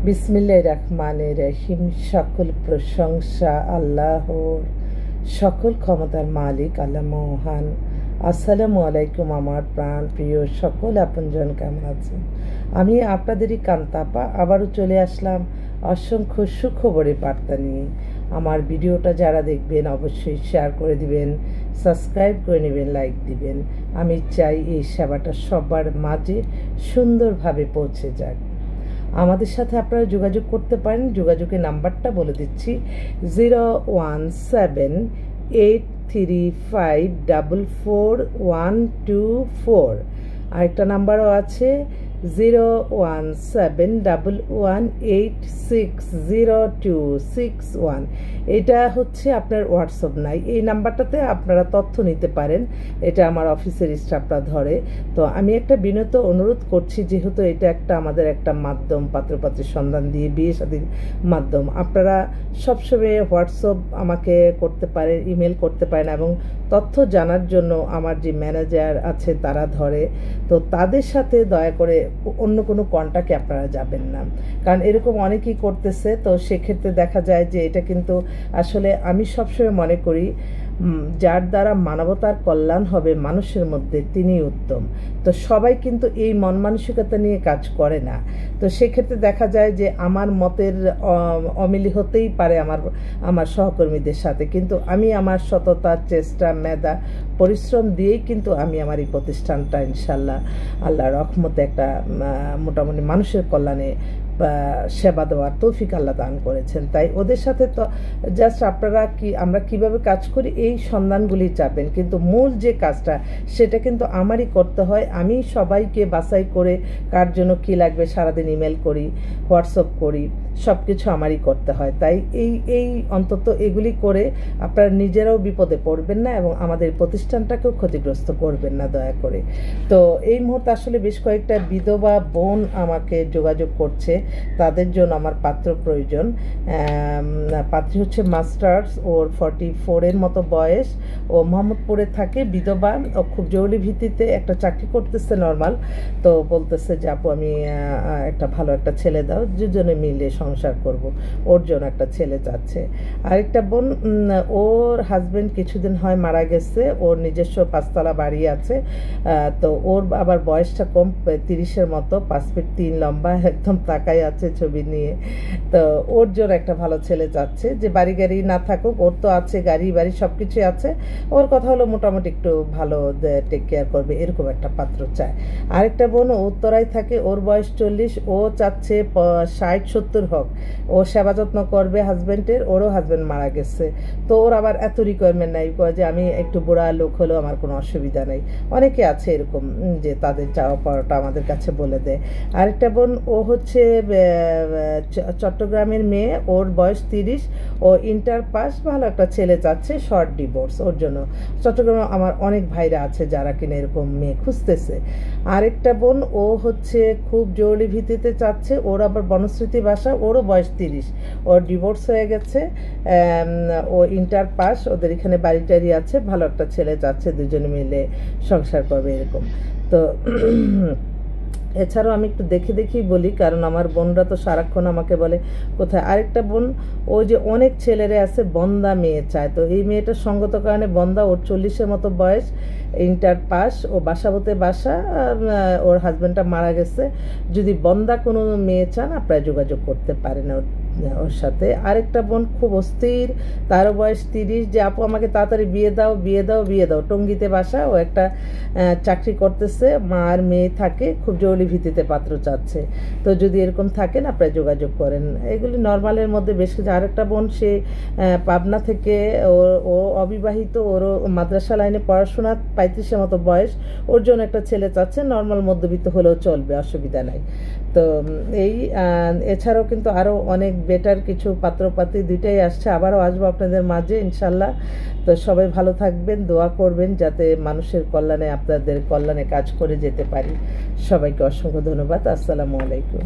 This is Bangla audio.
বিসমিল্লাহির রহমানির রহিম। সকল প্রশংসা আল্লাহর, সকল ক্ষমতার মালিক আল্লাহ মহান। আসসালামু আলাইকুম আমার প্রাণ প্রিয় সকল আপনজন, কেমন আছেন? আমি আপনাদেরই কান্তাপা আবারও চলে আসলাম অসংখ্য সুখবরের বার্তা নিয়ে। আমার ভিডিওটা যারা দেখবেন অবশ্যই শেয়ার করে দিবেন, সাবস্ক্রাইব করে নেবেন, লাইক দিবেন। আমি চাই এই সেবাটা সবার মাঝে সুন্দরভাবে পৌঁছে যাক। আমাদের সাথে আপনারা যোগাযোগ করতে পারেন। যোগাযোগের নাম্বারটা বলে দিচ্ছি, 01783544124। আরেকটা নাম্বারও আছে 01711860261। এটা হচ্ছে আপনার হোয়াটসঅ্যাপ নাই। এই নাম্বারটাতে আপনারা তথ্য নিতে পারেন। এটা আমার অফিসের স্টাফরা ধরে। তো আমি একটা বিনীত অনুরোধ করছি, যেহেতু এটা আমাদের একটা মাধ্যম, পাত্রপাত্রীর সন্ধান দিয়ে বিয়ে শাদীর মাধ্যম, আপনারা সবসময় হোয়াটসঅ্যাপ আমাকে করতে পারেন, ইমেল করতে পারেন, এবং তথ্য জানার জন্য আমার যে ম্যানেজার আছে তারা ধরে। তো তাদের সাথে দয়া করে অন্য কোনো কন্ট্যাক্টে আপনারা যাবেন না, কারণ এরকম অনেকেই করতেছে। তো সেক্ষেত্রে দেখা যায় যে এটা কিন্তু আসলে আমি সবসময় মনে করি যার দ্বারা মানবতার কল্যাণ হবে মানুষের মধ্যে, তিনি উত্তম। তো সবাই কিন্তু এই মন মানসিকতা নিয়ে কাজ করে না। তো সেক্ষেত্রে দেখা যায় যে আমার মতের অমিল হতেই পারে আমার সহকর্মীদের সাথে, কিন্তু আমি আমার সততা, চেষ্টা, মেধা, পরিশ্রম দিয়েই কিন্তু আমি আমার এই প্রতিষ্ঠানটা ইনশাল্লাহ আল্লাহর রহমতে একটা মোটামুটি মানুষের কল্যাণে সেবা দেওয়ার তৌফিক আল্লাহ দান করেছেন। তাই ওদের সাথে তো জাস্ট আমরা কিভাবে কাজ করি এই সন্ধানগুলি চাবেন, কিন্তু মূল যে কাজটা সেটা কিন্তু আমারই করতে হয়। আমি সবাইকে বাছাই করে কার জন্য কী লাগবে সারাদিন ইমেল করি, হোয়াটসঅ্যাপ করি, সব কিছু আমারই করতে হয়। তাই এই অন্তত এগুলি করে আপনারা নিজেরাও বিপদে পড়বেন না এবং আমাদের প্রতিষ্ঠানটাকেও ক্ষতিগ্রস্ত করবেন না দয়া করে। তো এই মুহূর্তে আসলে বেশ কয়েকটা বিধবা বোন আমাকে যোগাযোগ করছে, তাদের জন্য আমার পাত্র প্রয়োজন। পাত্রী হচ্ছে মাস্টার্স, ওর 44-এর মতো বয়স, ও মোহাম্মদপুরে থাকে, বিধবা, ও খুব জরুরি ভিত্তিতে একটা চাকরি করতেছে নর্মাল। তো বলতেছে যে আপু আমি একটা ভালো একটা ছেলে দাও, দুজনে মিলে সংসার করব, ওর জন্য একটা ছেলে চাচ্ছে। আরেকটা বোন, ওর হাজবেন্ড কিছুদিন হয় মারা গেছে, ওর নিজস্ব 5তলা বাড়ি আছে। তো ওর আবার বয়সটা কম, 30-এর মতো, 5 ফিট 3 লম্বা, একদম তাকাই আছে ছবি নিয়ে। তো ওর জন্য একটা ভালো ছেলে চাচ্ছে, যে বাড়ি গাড়ি না থাকুক, ওর তো আছে গাড়ি বাড়ি সব কিছুই আছে, ওর কথা হলো মোটামুটি একটু ভালো টেক কেয়ার করবে, এরকম একটা পাত্র চায়। আরেকটা বোন উত্তরায় থাকে, ওর বয়স 40, ও চাচ্ছে 60-70 হোক, ও সেবা যত্ন করবে হাজব্যান্ডের, ওরও হাজব্যান্ড মারা গেছে। তো ওর আবার এত রিকোয়ারমেন্ট নাই, যে আমি একটু বুড়া লোক হলেও আমার কোনো অসুবিধা নেই। অনেকে আছে এরকম যে তাদের চাওয়া পাওয়াটা আমাদের কাছে বলে দেয়। আরেকটা বোন, ও হচ্ছে চট্টগ্রামের মেয়ে, ওর বয়স 30, ও ইন্টার পাস, ভালো একটা ছেলে চাচ্ছে, শর্ট ডিভোর্স ওর জন্য। চট্টগ্রামে আমার অনেক ভাইরা আছে যারা কিনা এরকম মেয়ে খুঁজতেছে। আরেকটা বোন, ও হচ্ছে খুব জরুরি ভিত্তিতে চাচ্ছে, ওর আবার বনশ্রুতি বাসা, ওরও বয়স 30, ওর ডিভোর্স হয়ে গেছে, ও ইন্টার পাস, ওদের এখানে বাড়ি টাড়ি আছে, ভালো একটা ছেলে চাচ্ছে, দুজনে মিলে সংসার করবে এরকম। তো এছাড়াও আমি একটু দেখে বলি, কারণ আমার বোনরা তো সারাক্ষণ আমাকে বলে কোথায়। আরেকটা বোন, ও যে অনেক ছেলেরা আছে বন্দা মেয়ে চায়, তো এই মেয়েটার সঙ্গত কারণে বন্দা, ওর 40-এর মতো বয়স, ইন্টার পাস, ও বাসাবোতে বাসা, ওর হাজব্যান্ডটা মারা গেছে। যদি বন্দা কোনো মেয়ে চান আপনারা যোগাযোগ করতে পারেন ওর সাথে। আরেকটা বোন খুব অস্থির, তারও বয়স 30, যে আপু আমাকে তাড়াতাড়ি বিয়ে দাও, টঙ্গিতে বাসা, ও একটা চাকরি করতেছে, মা আর মেয়ে থাকে, খুব জরুরি ভিত্তিতে পাত্র চাচ্ছে। তো যদি এরকম থাকেন আপনারা যোগাযোগ করেন। এগুলি নর্মালের মধ্যে বেশ কিছু। আরেকটা বোন, সে পাবনা থেকে, ও অবিবাহিত, ওরও মাদ্রাসা লাইনে পড়াশোনা, 35-এর মতো বয়স, ওর জন্য একটা ছেলে চাচ্ছে, নর্মাল মধ্যবিত্ত হলেও চলবে, অসুবিধা নাই। তো এছাড়াও কিন্তু আরও অনেক বেটার কিছু পাত্রপাত্রী দুইটাই আসছে, আবারও আসবো আপনাদের মাঝে ইনশাল্লাহ। তো সবাই ভালো থাকবেন, দোয়া করবেন যাতে মানুষের কল্যাণে, আপনাদের কল্যাণে কাজ করে যেতে পারি। সবাইকে অসংখ্য ধন্যবাদ। আসসালামু আলাইকুম।